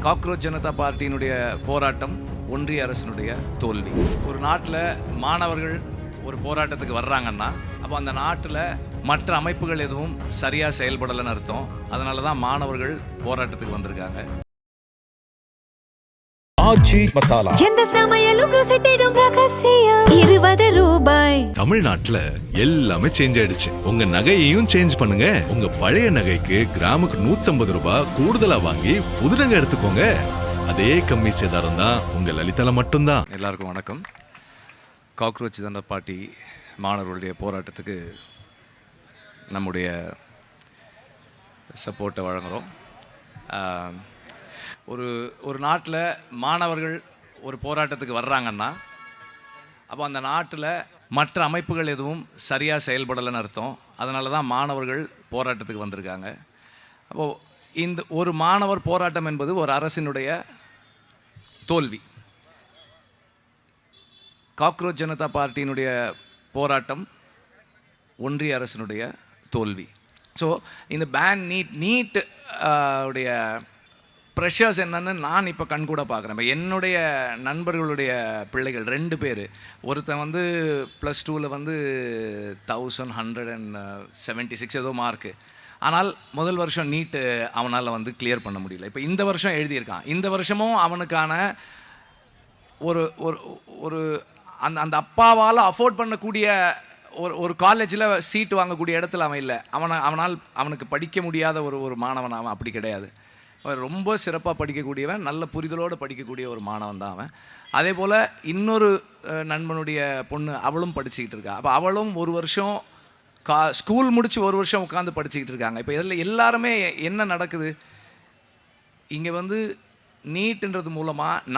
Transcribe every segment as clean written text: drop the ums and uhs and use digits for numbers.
Cockroach Janata பார்ட்டியினுடைய போராட்டம் ஒன்றிய அரசினுடைய தோல்வி. ஒரு நாட்டில் மாணவர்கள் ஒரு போராட்டத்துக்கு வர்றாங்கன்னா அப்போ அந்த நாட்டில் மற்ற அமைப்புகள் எதுவும் சரியாக செயல்படலைன்னு அர்த்தம். அதனால தான் மாணவர்கள் போராட்டத்துக்கு வந்திருக்காங்க. ஆச்சி மசாலா எந்த சமையலும் ருசி தேடும் ரகசியம் 20 ரூபாய். தமிழ்நாட்டுல எல்லாமே சேஞ்ச் ஆயிடுச்சு. உங்க நகையையும் சேஞ்ச் பண்ணுங்க. உங்க பழைய நகைக்கு கிராமுக்கு 150 ரூபாய் கூடுதலா வாங்கி புது நகை எடுத்துக்கோங்க. அதே கம்மி சேதாரம் தான் உங்க லலிதால மட்டும்தான். எல்லாருக்கும் வணக்கம். காக்ரோச் ஜனதா பார்ட்டி மாணவர்களுடைய போராட்டத்துக்கு நம்முடைய சப்போர்ட்டை வழங்குகிறோம். ஒரு நாட்டில் மாணவர்கள் ஒரு போராட்டத்துக்கு வர்றாங்கன்னா அப்போ அந்த நாட்டில் மற்ற அமைப்புகள் எதுவும் சரியாக செயல்படலைன்னு அர்த்தம். அதனால தான் மாணவர்கள் போராட்டத்துக்கு வந்திருக்காங்க. அப்போது இந்த ஒரு மாணவர் போராட்டம் என்பது ஒரு அரசினுடைய தோல்வி. காக்ரோச் ஜனதா பார்ட்டியினுடைய போராட்டம் ஒன்றிய அரசினுடைய தோல்வி. ஸோ இந்த நீட் உடைய ப்ரெஷர்ஸ் என்னன்னு நான் இப்போ கண்கூட பார்க்குறேன். இப்போ என்னுடைய நண்பர்களுடைய பிள்ளைகள் 2 பேர், ஒருத்தன் வந்து +2ல் வந்து 1176 ஏதோ மார்க்கு. ஆனால் முதல் வருஷம் நீட்டு அவனால் வந்து கிளியர் பண்ண முடியல. இப்போ இந்த வருஷம் எழுதியிருக்கான். இந்த வருஷமும் அவனுக்கான ஒரு ஒரு ஒரு அந்த அந்த அப்பாவால் அஃபோர்ட் பண்ணக்கூடிய ஒரு காலேஜில் சீட்டு வாங்கக்கூடிய இடத்துல அவன் இல்லை. அவனுக்கு படிக்க முடியாத ஒரு மாணவன் அவன் அப்படி கிடையாது. ரொம்ப சிறப்பாக படிக்கக்கூடியவன், நல்ல புரிதலோடு படிக்கக்கூடிய ஒரு மாணவன் தான் அவன். அதே போல் இன்னொரு நண்பனுடைய பொண்ணு அவளும் படிச்சுக்கிட்டு இருக்கா. அப்போ அவளும் ஒரு வருஷம் ஸ்கூல் முடித்து ஒரு வருஷம் உட்காந்து படிச்சுக்கிட்டு இருக்காங்க. இப்போ இதில் எல்லாருமே என்ன நடக்குது, இங்கே வந்து நீட்டுன்றது மூலமாக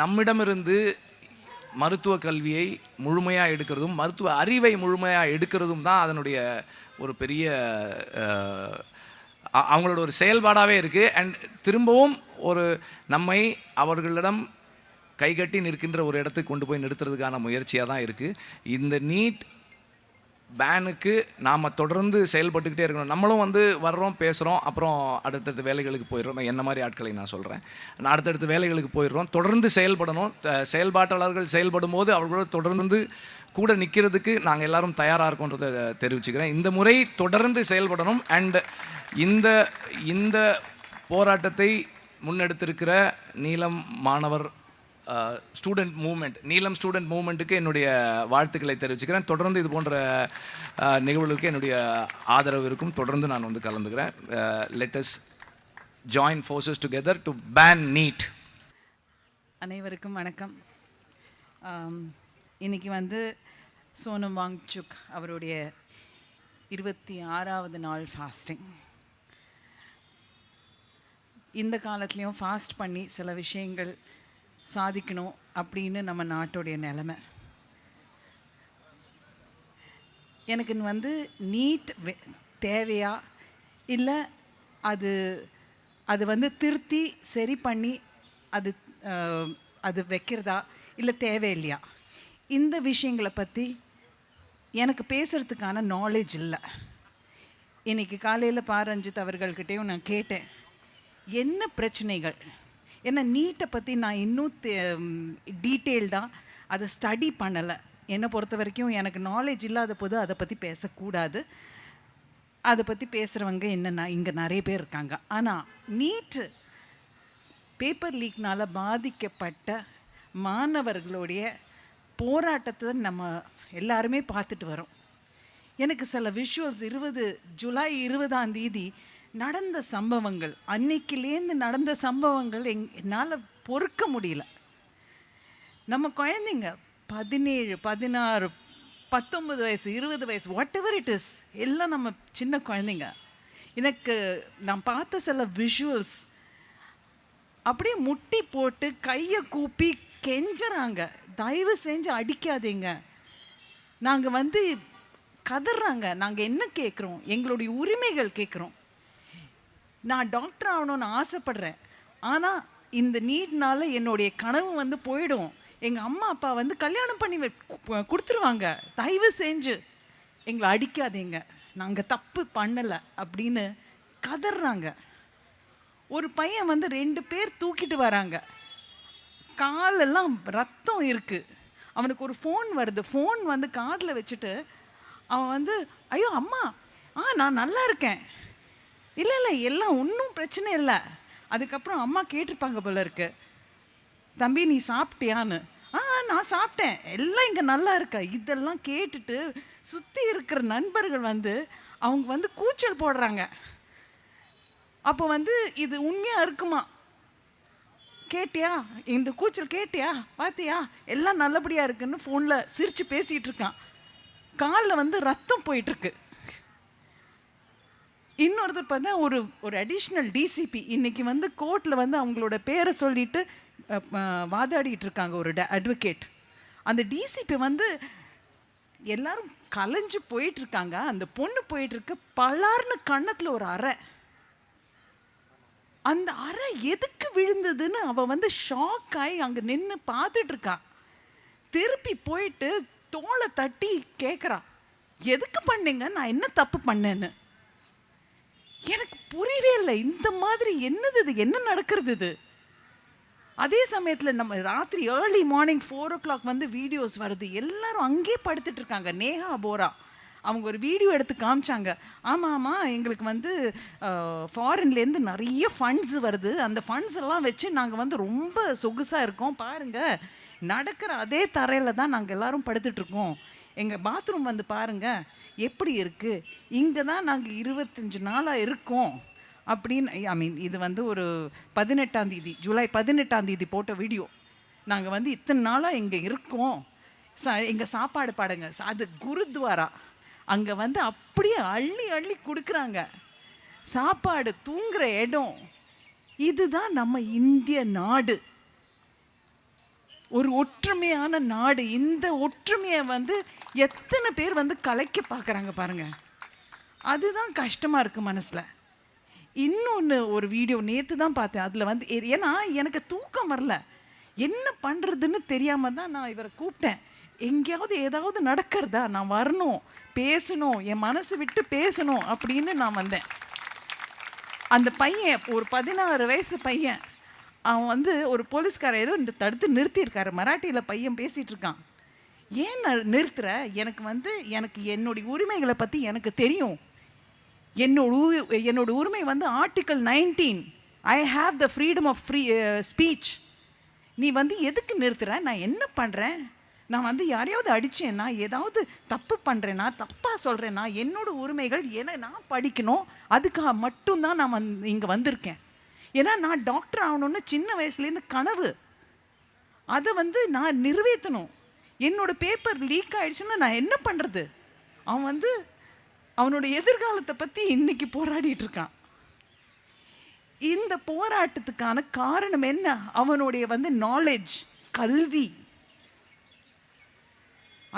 நம்மிடமிருந்து மருத்துவ கல்வியை முழுமையாக எடுக்கிறதும் மருத்துவ அறிவை முழுமையாக எடுக்கிறதும் தான் அதனுடைய ஒரு பெரிய அவங்களோட ஒரு செயல்பாடாகவே இருக்குது. அண்ட் திரும்பவும் நம்மை அவர்களிடம் கைகட்டி நிற்கின்ற ஒரு இடத்துக்கு கொண்டு போய் நிறுத்துறதுக்கான முயற்சியாக தான் இருக்குது. இந்த நீட் பேனுக்கு நாம் தொடர்ந்து செயல்பட்டுக்கிட்டே இருக்கணும். நம்மளும் வந்து வர்றோம், பேசுகிறோம், அப்புறம் அடுத்தடுத்த வேலைகளுக்கு போயிடுறோம். என்ன மாதிரி ஆட்களை நான் சொல்கிறேன், அடுத்தடுத்த வேலைகளுக்கு போயிடுறோம். தொடர்ந்து செயல்படணும். செயல்பாட்டாளர்கள் செயல்படும் போது அவர்களோட தொடர்ந்து கூட நிற்கிறதுக்கு நாங்கள் எல்லாரும் தயாராக இருக்கோன்றதை தெரிவிச்சுக்கிறேன். இந்த முறை தொடர்ந்து செயல்படணும். அண்ட் இந்த போராட்டத்தை முன்னெடுத்திருக்கிற நீலம் மாணவர் ஸ்டூடெண்ட் மூவ்மெண்ட்டுக்கு என்னுடைய வாழ்த்துக்களை தெரிவிச்சுக்கிறேன். தொடர்ந்து இது போன்ற நிகழ்வுகளுக்கு என்னுடைய ஆதரவு இருக்கும். தொடர்ந்து நான் வந்து கலந்துக்கிறேன். Let us join forces together to ban NEET. அனைவருக்கும் வணக்கம். இன்னைக்கு வந்து சோனம் வாங்சுக் அவருடைய 26வது நாள் ஃபாஸ்டிங். இந்த காலத்துலேயும் ஃபாஸ்ட் பண்ணி சில விஷயங்கள் சாதிக்கணும் அப்படின்னு நம்ம நாட்டுடைய நிலைமை. எனக்கு வந்து நீட் தேவையா இல்லை அது வந்து திருத்தி சரி பண்ணி அது வைக்கிறதா இல்லை தேவையில்லையா, இந்த விஷயங்களை பற்றி எனக்கு பேசுகிறதுக்கான நாலேஜ் இல்லை. இன்றைக்கி காலையில் ரஞ்சித் அவர்கள்கிட்டையும் நான் கேட்டேன் என்ன பிரச்சனைகள். ஏன்னா நீட்டை பற்றி நான் இன்னும் டீட்டெயில்டாக அதை ஸ்டடி பண்ணலை. என்னை பொறுத்த வரைக்கும் எனக்கு நாலேஜ் இல்லாத போது அதை பற்றி பேசக்கூடாது. அதை பற்றி பேசுகிறவங்க என்னென்னா இங்கே நிறைய பேர் இருக்காங்க. ஆனால் நீட்டு பேப்பர் லீக்னால் பாதிக்கப்பட்ட மாணவர்களுடைய போராட்டத்தை நம்ம எல்லாருமே பார்த்துட்டு வரோம். எனக்கு சில விஷுவல்ஸ் ஜூலை 20 நடந்த சம்பவங்கள், அன்னைக்கிலேருந்து நடந்த சம்பவங்கள் என்னால் பொறுக்க முடியல. நம்ம குழந்தைங்க 17, 16, 19 வயசு, 20 வயசு, வாட் எவர் இட் இஸ், எல்லாம் நம்ம சின்ன குழந்தைங்க. எனக்கு நான் பார்த்த சில விஷுவல்ஸ் அப்படியே முட்டி போட்டு கையை கூப்பி கெஞ்சுறாங்க, தயவு செஞ்சு அடிக்காதீங்க, நாங்கள் வந்து கதறாங்க, நாங்கள் என்ன கேட்குறோம், எங்களுடைய உரிமைகள் கேட்குறோம். நான் டாக்டர் ஆகணும்னு ஆசைப்படுறேன். ஆனால் இந்த நீட்னால என்னுடைய கனவு வந்து போயிடும். எங்கள் அம்மா அப்பா வந்து கல்யாணம் பண்ணி கொடுத்துருவாங்க, தயவு செஞ்சு எங்களை அடிக்காதீங்க, நாங்கள் தப்பு பண்ணலை அப்படின்னு கதறாங்க. ஒரு பையன் வந்து 2 பேர் தூக்கிட்டு வராங்க, காலெல்லாம் ரத்தம் இருக்கு. அவனுக்கு ஒரு ஃபோன் வருது, ஃபோன் வந்து காதில் வச்சுட்டு அவன் வந்து ஐயோ அம்மா நான் நல்லா இருக்கேன், இல்லை இல்லை எல்லாம் ஒன்றும் பிரச்சனை இல்லை. அதுக்கப்புறம் அம்மா கேட்டிருப்பாங்க போல இருக்கு, தம்பி நீ சாப்பிட்டியான்னு. நான் சாப்பிட்டேன், எல்லாம் இங்கே நல்லா இருக்கா. இதெல்லாம் கேட்டுட்டு சுற்றி இருக்கிற நண்பர்கள் வந்து அவங்க வந்து கூச்சல் போடுறாங்க. அப்போ வந்து இது உண்மையாக இருக்குமா, கேட்டியா இந்த கூச்சல் கேட்டியா, பார்த்தியா எல்லாம் நல்லபடியாக இருக்குன்னு ஃபோனில் சிரித்து பேசிகிட்டு இருக்கான். காலில் வந்து ரத்தம் போயிட்டுருக்கு. இன்னொருத்தர் பார்த்தா ஒரு அடிஷ்னல் டிசிபி இன்னைக்கு வந்து கோர்ட்டில் வந்து அவங்களோட பேரை சொல்லிட்டு வாதாடிட்டு இருக்காங்க, ஒரு அட்வொகேட். அந்த டிசிபி வந்து எல்லாரும் கலைஞ்சு போயிட்டுருக்காங்க. அந்த பொண்ணு போயிட்டுருக்கு, பலார்னு கன்னத்தில் ஒரு அறை. அந்த அறை எதுக்கு விழுந்ததுன்னு அவள் வந்து ஷாக் ஆகி அங்கே நின்று பார்த்துட்டு இருக்கா. திருப்பி போயிட்டு தோலை தட்டி கேட்குறா, எதுக்கு பண்ணீங்க, நான் என்ன தப்பு பண்ணேன்னு. எனக்கு புரியவே இல்லை, இந்த மாதிரி என்னது இது, என்ன நடக்கிறது இது. அதே சமயத்தில் நம்ம ராத்திரி ஏர்லி மார்னிங் 4 o'clock வந்து வீடியோஸ் வருது, எல்லாரும் அங்கேயே படுத்துட்டு இருக்காங்க. நேஹா போரா அவங்க ஒரு வீடியோ எடுத்து காமிச்சாங்க. ஆமாம் எங்களுக்கு வந்து ஃபாரின்லேருந்து நிறைய ஃபண்ட்ஸ் வருது, அந்த ஃபண்ட்ஸ் எல்லாம் வச்சு நாங்கள் வந்து ரொம்ப சொகுசாக இருக்கோம், பாருங்கள் நடக்கிற அதே தரையில் தான் நாங்கள் எல்லாரும் படுத்துட்ருக்கோம், எங்கள் பாத்ரூம் வந்து பாருங்கள் எப்படி இருக்குது, இங்கே தான் நாங்கள் 25 நாளாக இருக்கோம் அப்படின்னு. இது வந்து ஒரு 18ஆம் தேதி, ஜூலை 18ஆம் தேதி போட்ட வீடியோ. நாங்கள் வந்து இத்தனை நாளாக இங்கே இருக்கோம், எங்கள் சாப்பாடு பாடுங்க. அது குருத்வாரா, அங்கே வந்து அப்படியே அள்ளி அள்ளி கொடுக்குறாங்க சாப்பாடு, தூங்குகிற இடம். இதுதான் நம்ம இந்திய நாடு, ஒரு ஒற்றுமையான நாடு. இந்த ஒற்றுமையை வந்து எத்தனை பேர் வந்து கலைக்க பார்க்குறாங்க பாருங்க, அதுதான் கஷ்டமாக இருக்குது மனசில். இன்னொன்று ஒரு வீடியோ நேற்று தான் பார்த்தேன், அதில் வந்து ஏன்னா எனக்கு தூக்கம் வரல, என்ன பண்ணுறதுன்னு தெரியாமல் தான் நான் இவரை கூப்பிட்டேன். எங்கேயாவது ஏதாவது நடக்கிறதா, நான் வரணும், பேசணும், என் மனசு விட்டு பேசணும் அப்படின்னு நான் வந்தேன். அந்த பையன் ஒரு 16 வயசு பையன், அவன் வந்து ஒரு போலீஸ்காரர் ஏதோ தடுத்து நிறுத்தியிருக்காரு. மராட்டியில் பையன் பேசிகிட்டு இருக்கான். ஏன் நான் நிறுத்துற, எனக்கு என்னுடைய உரிமைகளை பற்றி எனக்கு தெரியும், என்னோட உரிமை வந்து article 19, I have the freedom of speech. நீ வந்து எதுக்கு நிறுத்துற, நான் என்ன பண்ணுறேன், நான் வந்து யாரையாவது அடித்தேன்னா, ஏதாவது தப்பு பண்ணுறேன்னா, தப்பாக சொல்கிறேன்னா, என்னோட உரிமைகள் நான் படிக்கணும், அதுக்காக மட்டும்தான் நான் இங்கே வந்திருக்கேன். ஏன்னா நான் டாக்டர் ஆகணும்னு சின்ன வயசுலேருந்து கனவு, அதை வந்து நான் நிறைவேற்றணும். என்னோட பேப்பர் லீக் ஆகிடுச்சுன்னா நான் என்ன பண்ணுறது. அவன் வந்து அவனோட எதிர்காலத்தை பற்றி இன்னைக்கு போராடிட்டு இருக்கான். இந்த போராட்டத்துக்கான காரணம் என்ன, அவனுடைய வந்து நாலேஜ், கல்வி.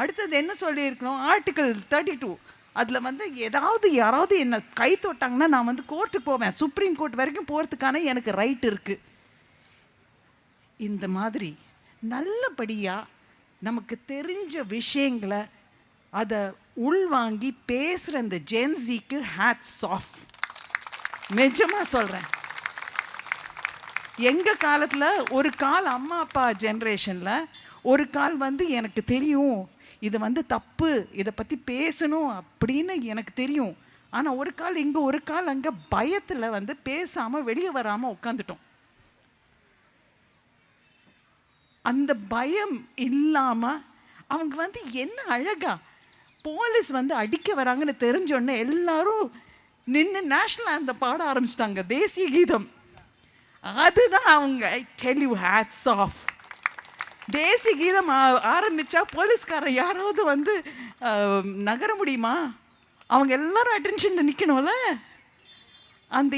அடுத்தது என்ன சொல்லியிருக்கணும், ஆர்டிக்கல் 32, அதில் வந்து யாராவது என்னை கை தொட்டாங்கன்னா நான் வந்து கோர்ட்டுக்கு போவேன், சுப்ரீம் கோர்ட் வரைக்கும் போகிறதுக்கான எனக்கு ரைட் இருக்குது. இந்த மாதிரி நல்லபடியாக நமக்கு தெரிஞ்ச விஷயங்களை அதை உள்வாங்கி பேசுகிற இந்த ஜென்சிக்கு ஹேட்ஸ் ஆஃப். நிஜமாக சொல்கிறேன், எங்கள் காலத்தில் ஒரு கால் அம்மா அப்பா ஜென்ரேஷனில் ஒரு கால் வந்து எனக்கு தெரியும் இது வந்து தப்பு, இதை பற்றி பேசணும் அப்படின்னு எனக்கு தெரியும். ஆனால் ஒரு கால் இங்கே ஒரு கால் அங்கே, பயத்தில் வந்து பேசாமல் வெளியே வராமல் உட்காந்துட்டோம். அந்த பயம் இல்லாமல் அவங்க வந்து என்ன அழகா போலீஸ் வந்து அடிக்க வராங்கன்னு தெரிஞ்சோடனே எல்லாரும் நின்று நேஷ்னல் ஆந்தம் பாட ஆரம்பிச்சிட்டாங்க, தேசிய கீதம். அதுதான் அவங்க, I tell you hats off. தேசிய கீதம் ஆரம்பித்தா போலீஸ்காரர் யாராவது வந்து நகர முடியுமா, அவங்க எல்லாரும் அட்டென்ஷனில் நிற்கணும்ல. அந்த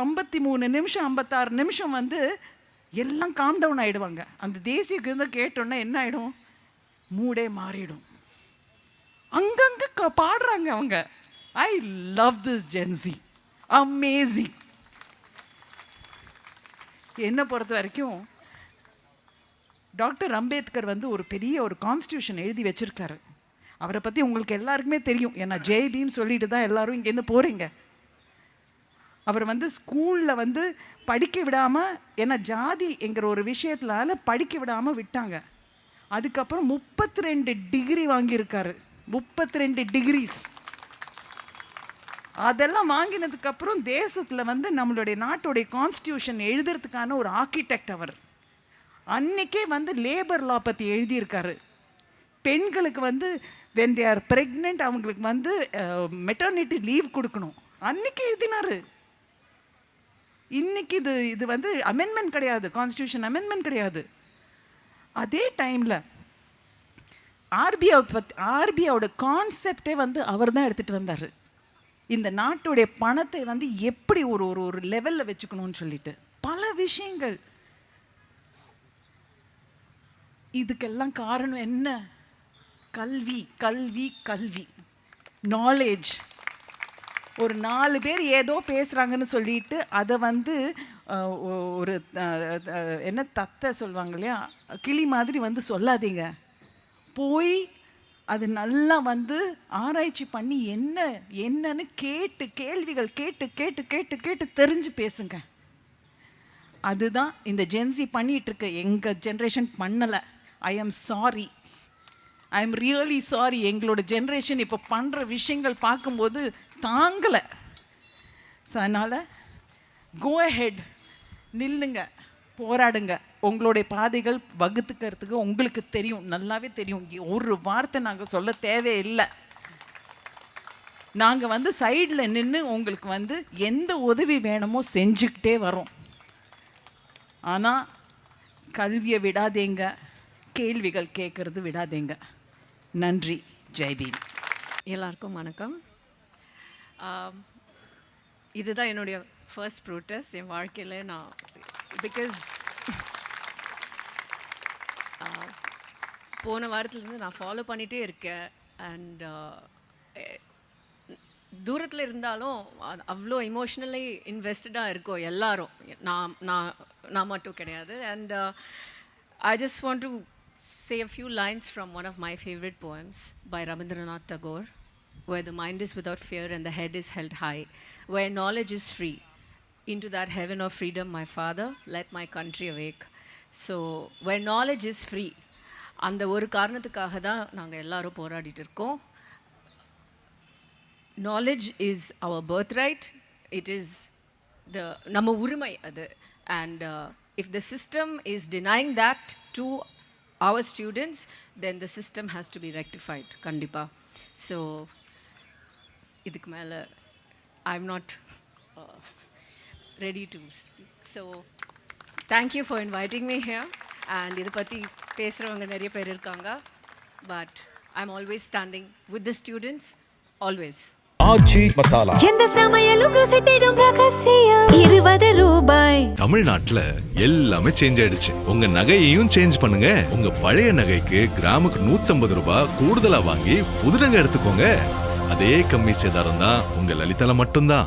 53 நிமிஷம் 56 நிமிஷம் வந்து எல்லாம் காம் டவுன் ஆகிடுவாங்க. அந்த தேசிய கீதம் கேட்டோன்னே என்ன ஆகிடும், மூடே மாறிடும். அங்கங்கே பாடுறாங்க அவங்க. I love this Gen Z, amazing. என்னை பொறுத்த வரைக்கும் டாக்டர் அம்பேத்கர் வந்து ஒரு பெரிய ஒரு கான்ஸ்டியூஷன் எழுதி வச்சிருக்காரு. அவரை பற்றி உங்களுக்கு எல்லாருக்குமே தெரியும், ஏன்னா ஜெய் பீம் சொல்லிட்டு தான் எல்லாரும் இங்கேருந்து போகிறீங்க. அவர் வந்து ஸ்கூலில் வந்து படிக்க விடாமல், ஏன்னா ஜாதி என்கிற ஒரு விஷயத்தினால படிக்க விடாமல் விட்டாங்க. அதுக்கப்புறம் 32 டிகிரி வாங்கியிருக்காரு. 32 டிகிரிஸ். அதெல்லாம் வாங்கினதுக்கப்புறம் தேசத்தில் வந்து நம்மளுடைய நாட்டுடைய கான்ஸ்டியூஷன் எழுதுறதுக்கான ஒரு ஆர்கிடெக்ட் அவர். அன்னைக்கே வந்து லேபர் லா பற்றி எழுதியிருக்காரு. பெண்களுக்கு வந்து வென் தே ஆர் ப்ரெக்னென்ட் அவங்களுக்கு வந்து மெட்டர்னிட்டி லீவ் கொடுக்கணும், அன்னைக்கு எழுதினாரு. இன்னைக்கு இது வந்து அமெண்ட்மெண்ட் கிடையாது, கான்ஸ்டியூஷன் அமெண்ட்மெண்ட் கிடையாது. அதே டைமில் ஆர்பிஐயோட கான்செப்டே வந்து அவர் தான் எடுத்துகிட்டு வந்தார். இந்த நாட்டுடைய பணத்தை வந்து எப்படி ஒரு ஒரு லெவலில் வச்சுக்கணும்னு சொல்லிட்டு பல விஷயங்கள். இதுக்கெல்லாம் காரணம் என்ன? கல்வி கல்வி கல்வி, நாலேஜ். ஒரு 4 பேர் ஏதோ பேசுகிறாங்கன்னு சொல்லிட்டு அதை வந்து ஒரு என்ன தத்தை சொல்லுவாங்க இல்லையா, கிளி மாதிரி வந்து சொல்லாதீங்க. போய் அது நல்லா வந்து ஆராய்ச்சி பண்ணி என்னன்னு கேள்விகள் கேட்டு தெரிஞ்சு பேசுங்க. அதுதான் இந்த ஜென்சி பண்ணிகிட்ருக்கு. எங்கள் ஜென்ரேஷன் பண்ணலை. I am sorry, I am really sorry. எங்களோட ஜென்ரேஷன் இப்போ பண்ணுற விஷயங்கள் பார்க்கும்போது தாங்கலை. ஸோ அதனால் கோ அஹெட், நில்லுங்க, போராடுங்க. உங்களுடைய பாதைகள் வகுத்துக்கிறதுக்கு உங்களுக்கு தெரியும், நல்லாவே தெரியும். ஒரு வார்த்தை நாங்கள் சொல்ல தேவையில்லை. நாங்கள் வந்து சைடில் நின்று உங்களுக்கு வந்து எந்த உதவி வேணுமோ செஞ்சுக்கிட்டே வரோம். ஆனால் கல்வியை விடாதீங்க, கேள்விகள் கேட்கறது விடாதீங்க. நன்றி. ஜெய்பீம். எல்லாருக்கும் வணக்கம். இதுதான் என்னுடைய ஃபர்ஸ்ட் ப்ரோட்டஸ்ட் என் வாழ்க்கையில். நான் பிகாஸ் போன வாரத்துலேருந்து நான் ஃபாலோ பண்ணிகிட்டே இருக்கேன். அண்ட் தூரத்தில் இருந்தாலும் அவ்வளோ இமோஷ்னலி இன்வெஸ்டடாக இருக்கோம் எல்லாரும். நான் மட்டும் கிடையாது. And I just want to say a few lines from one of my favorite poems by Rabindranath Tagore, where the mind is without fear and the head is held high, where knowledge is free. Into that heaven of freedom, my father, let my country awake. So, where knowledge is free, அந்த ஒரு காரணத்துக்காக தான் நாங்கள் எல்லாரும் போராடிட்டு இருக்கோம். Knowledge is our birthright. It is நம்ம உரிமை அது. And if the system is denying that to our students, then the system has to be rectified. Kandipa. So, idhukku mela I'm not ready to speak. So, thank you for inviting me here. And idu patti pesravanga neriya per irukanga, but I'm always standing with the students, always. ஆச்சி மசாலா. எந்த சமையலும் ருசி தேடும் ரகசியம். 20 ரூபாய். தமிழ்நாட்டுல எல்லாமே change ஆயிடுச்சு. உங்க நகையையும் சேஞ்ச் பண்ணுங்க. உங்க பழைய நகைக்கு கிராமுக்கு 150 ரூபாய் கூடுதலா வாங்கி புது நகை எடுத்துக்கோங்க. அதே கம்மி சேதாரம் தான் உங்க லலிதால மட்டும்தான்.